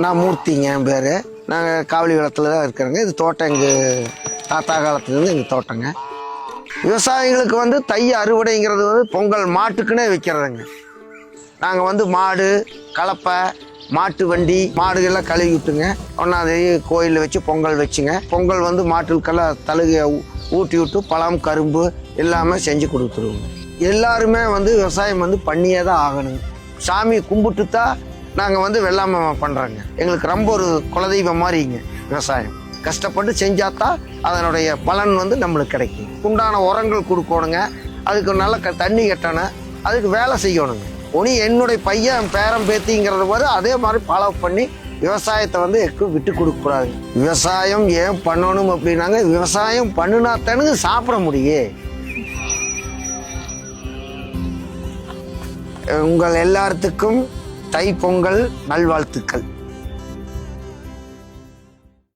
நான் மூர்த்திங்க என் பேர். நாங்கள் காவலி வளத்தில் தான் இருக்கிறோங்க. இது தோட்டம் எங்கள் தாத்தா காலத்துலேருந்து எங்கள் தோட்டங்க. விவசாயிகளுக்கு வந்து தை அறுவடைங்கிறது வந்து பொங்கல் மாட்டுக்குன்னே வைக்கிறதுங்க. நாங்கள் வந்து மாடு கலப்பை மாட்டு வண்டி மாடுகள்லாம் கழுவி விட்டுங்க. ஒன்றாந்தேதி கோயிலில் வச்சு பொங்கல் வச்சுங்க. பொங்கல் வந்து மாட்டுக்கெல்லாம் தழுகை ஊட்டி விட்டு பழம் கரும்பு எல்லாமே செஞ்சு கொடுத்துருவோங்க. எல்லாருமே வந்து விவசாயம் வந்து பண்ணியே தான் ஆகணுங்க. சாமி கும்பிட்டு தான் நாங்கள் வந்து வெள்ளாமை பண்ணுறோங்க. எங்களுக்கு ரொம்ப ஒரு குலதெய்வம் மாதிரிங்க விவசாயம். கஷ்டப்பட்டு செஞ்சாதான் அதனுடைய பலன் வந்து நம்மளுக்கு கிடைக்கும். உண்டான உரங்கள் கொடுக்கணுங்க. அதுக்கு நல்ல தண்ணி கட்டணும். அதுக்கு வேலை செய்யணுங்க. ஒனி என்னுடைய பையன் பேரம் பேத்திங்கிறது போது அதே மாதிரி ஃபாலோ பண்ணி விவசாயத்தை வந்து விட்டு கொடுக்கக்கூடாது. விவசாயம் ஏன் பண்ணணும் அப்படின்னாங்க, விவசாயம் பண்ணினா தானுங்க சாப்பிட முடியும். உங்கள் எல்லாத்துக்கும் தை பொங்கல் நல்வாழ்த்துக்கள்.